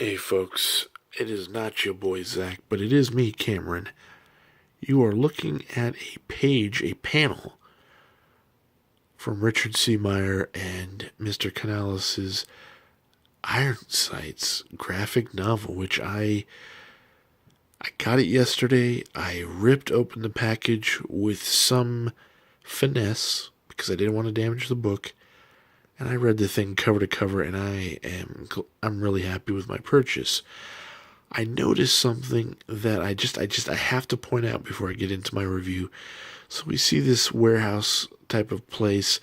Hey folks, it is not your boy Zach, but it is me, Cameron. You are looking at a panel from Richard C. Meyer and Mr. Canales' Ironsides graphic novel, which I got it yesterday. I ripped open the package with some finesse because I didn't want to damage the book, and I read the thing cover to cover, and I'm really happy with my purchase. I noticed something that I have to point out before I get into my review. So we see this warehouse type of place,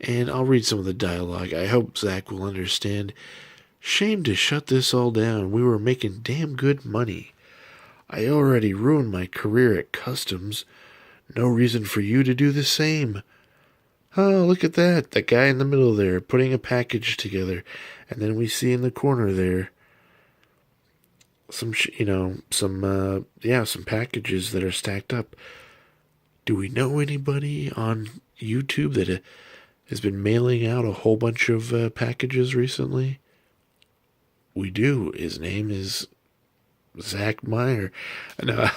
and I'll read some of the dialogue. I hope Zach will understand. Shame to shut this all down. We were making damn good money. I already ruined my career at customs. No reason for you to do the same. Oh, look at that. That guy in the middle there putting a package together. And then we see in the corner there some packages that are stacked up. Do we know anybody on YouTube that has been mailing out a whole bunch of packages recently? We do. His name is Zach Meyer. No,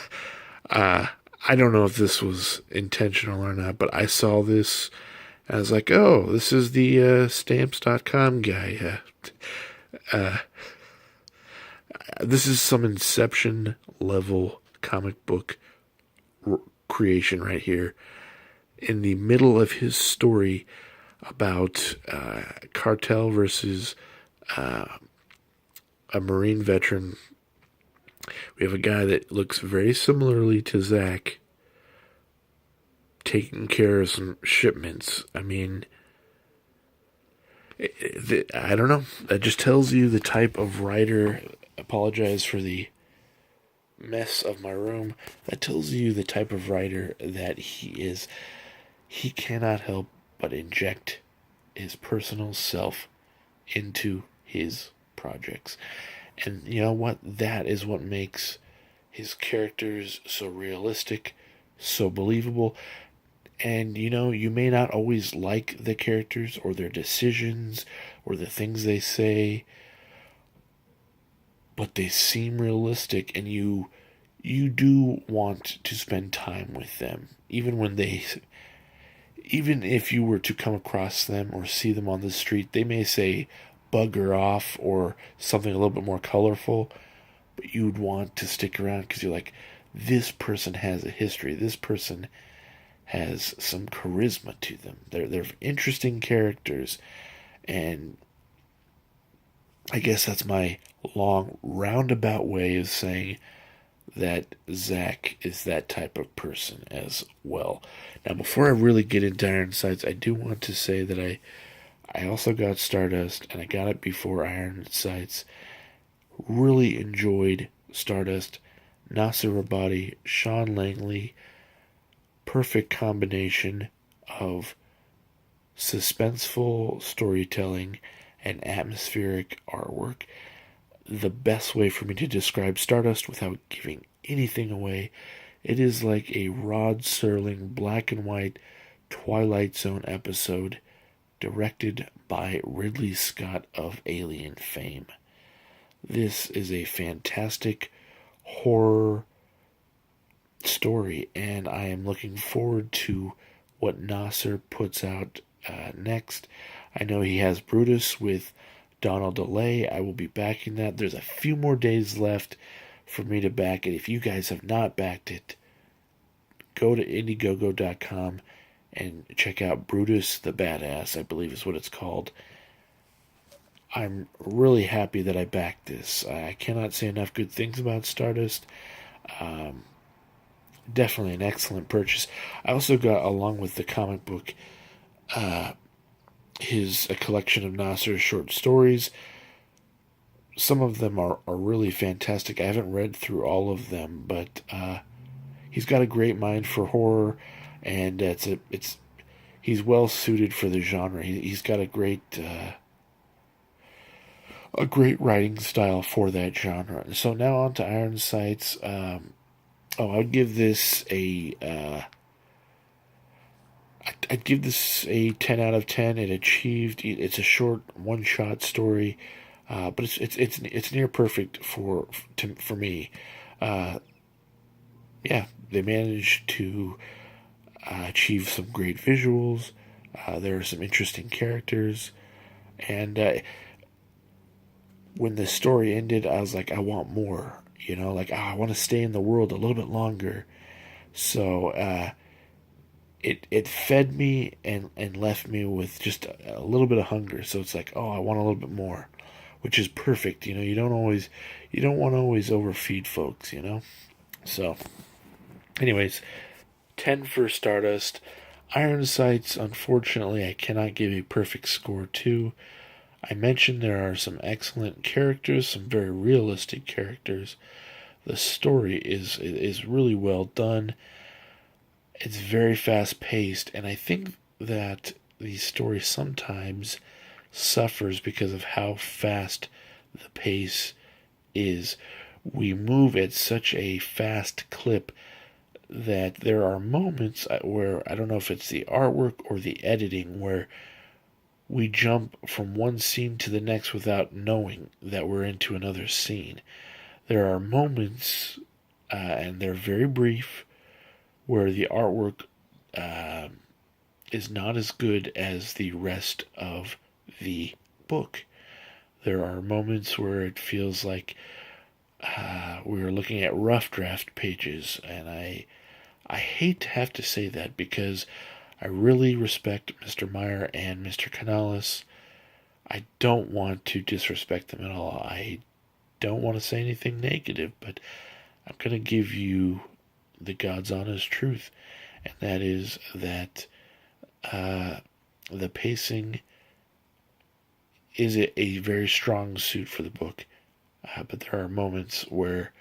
I don't know if this was intentional or not, but I saw this and I was like, oh, this is the stamps.com guy. This is some Inception level comic book creation right here. In the middle of his story about cartel versus a Marine veteran, we have a guy that looks very similarly to Zach taking care of some shipments. I mean, I don't know. That just tells you the type of writer. Apologize for the mess of my room. That tells you the type of writer that he is. He cannot help but inject his personal self into his projects. And you know what? That is what makes his characters so realistic, so believable. And you may not always like the characters or their decisions or the things they say, but they seem realistic, and you do want to spend time with them, even if you were to come across them or see them on the street. They may say bugger off or something a little bit more colorful, but you'd want to stick around because you're like, this person has a history. This person has some charisma to them. They're interesting characters, and I guess that's my long roundabout way of saying that Zach is that type of person as well. Now, before I really get into Ironsides, I do want to say that I also got Stardust, and I got it before Ironsides. Really enjoyed Stardust. Nasser Rabadi, Sean Langley, perfect combination of suspenseful storytelling and atmospheric artwork. The best way for me to describe Stardust without giving anything away, it is like a Rod Serling black and white Twilight Zone episode directed by Ridley Scott of Alien fame. This is a fantastic horror story, and I am looking forward to what Nasser puts out next. I know he has Brutus with Donald DeLay. I will be backing that. There's a few more days left for me to back it. If you guys have not backed it, go to Indiegogo.com and check out Brutus the Badass, I believe is what it's called. I'm really happy that I backed this. I cannot say enough good things about Stardust. Definitely an excellent purchase. I also got, along with the comic book, a collection of Nasser's short stories. Some of them are really fantastic. I haven't read through all of them, but he's got a great mind for horror, and he's well suited for the genre. He's got a great writing style for that genre. So now on to Ironsides. I'd give this I'd give this a 10 out of 10. It's a short one-shot story. But it's near perfect for me. Uh, yeah, they managed to achieve some great visuals. There are some interesting characters, and when the story ended, I was like, I want more. Like, I want to stay in the world a little bit longer. So it fed me and left me with just a little bit of hunger. So it's like, oh, I want a little bit more, which is perfect. You don't want to always overfeed folks. So, anyways, 10 for Stardust. Iron Sights, unfortunately, I cannot give a perfect score to. I mentioned there are some excellent characters, some very realistic characters. The story is really well done. It's very fast paced, and I think that the story sometimes suffers because of how fast the pace is. We move at such a fast clip that there are moments where I don't know if it's the artwork or the editing where we jump from one scene to the next without knowing that we're into another scene. There are moments, and they're very brief, where the artwork uh, is not as good as the rest of the book. There are moments where it feels like we're looking at rough draft pages, and I hate to have to say that because I really respect Mr. Meyer and Mr. Canales. I don't want to disrespect them at all. I don't want to say anything negative, but I'm going to give you the God's honest truth, and that is that the pacing is a very strong suit for the book, but there are moments where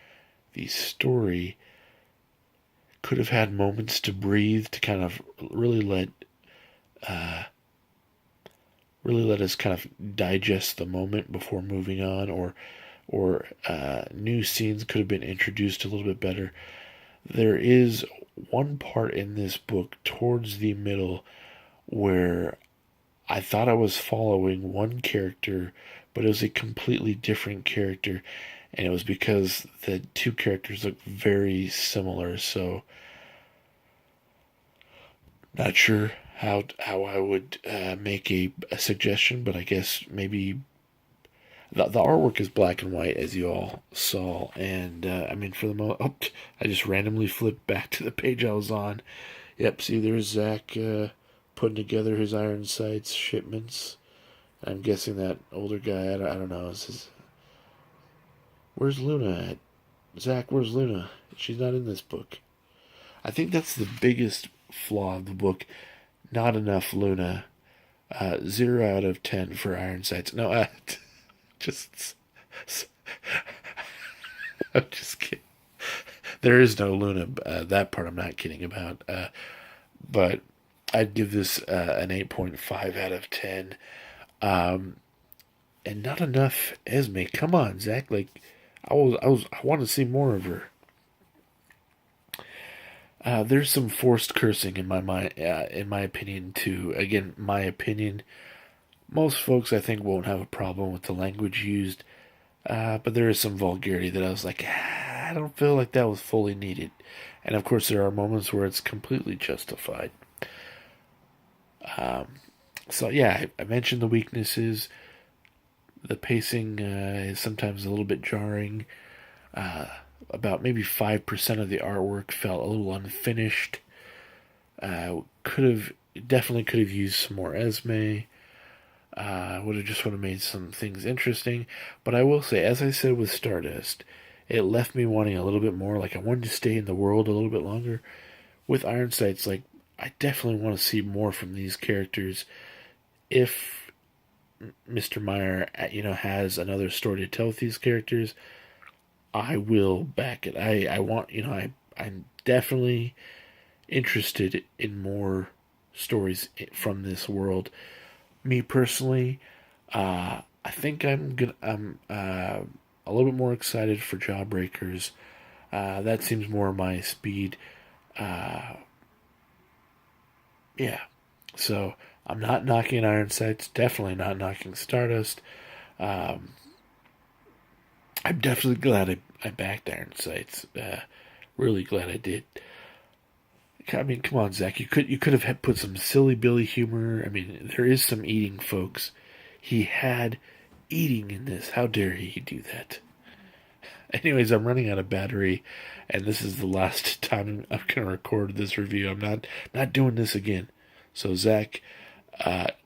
the story could have had moments to breathe, to kind of uh, really let us kind of digest the moment before moving on, or new scenes could have been introduced a little bit better. There is one part in this book towards the middle where I thought I was following one character, but it was a completely different character, and it was because the two characters look very similar. So, not sure how I would make a suggestion, but I guess maybe the artwork is black and white, as you all saw, and I mean, for the most, oh, I just randomly flipped back to the page I was on. Yep, see, there's Zach putting together his iron sights shipments. I'm guessing that older guy, I don't know, where's Luna at? Zach, where's Luna? She's not in this book. I think that's the biggest flaw of the book. Not enough Luna. 0 out of 10 for iron sights. No, just I'm just kidding. There is no Luna. That part I'm not kidding about. But I'd give this an 8.5 out of 10. Um, and not enough Esme. Come on, Zach. Like, I want to see more of her. There's some forced cursing in my mind, in my opinion, too. Again, my opinion. Most folks, I think, won't have a problem with the language used, but there is some vulgarity that I was like, I don't feel like that was fully needed. And of course, there are moments where it's completely justified. Um, so yeah, I mentioned the weaknesses. The pacing is sometimes a little bit jarring. Uh, about maybe 5% of the artwork felt a little unfinished. Definitely could have used some more Esme. Would have made some things interesting. But I will say, as I said with Stardust, it left me wanting a little bit more. Like, I wanted to stay in the world a little bit longer. With Iron Sights, like, I definitely want to see more from these characters. If Mr. Meyer, has another story to tell with these characters, I will back it. I want, I'm definitely interested in more stories from this world. Me personally, I think I'm a little bit more excited for Jawbreakers. That seems more my speed. Uh, yeah. So I'm not knocking Iron Sights. Definitely not knocking Stardust. Um, I'm definitely glad I backed Iron Sights. Really glad I did. I mean, come on, Zach. You could have put some silly Billy humor. I mean, there is some eating, folks. He had eating in this. How dare he do that? Anyways, I'm running out of battery, and this is the last time I'm gonna record this review. I'm not doing this again. So Zach,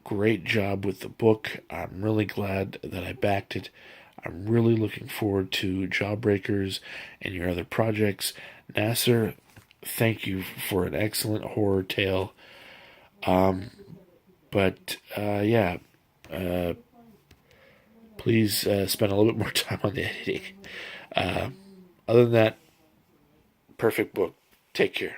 great job with the book. I'm really glad that I backed it. I'm really looking forward to Jawbreakers and your other projects. Nasser, thank you for an excellent horror tale. But yeah, please spend a little bit more time on the editing. Other than that, perfect book. Take care.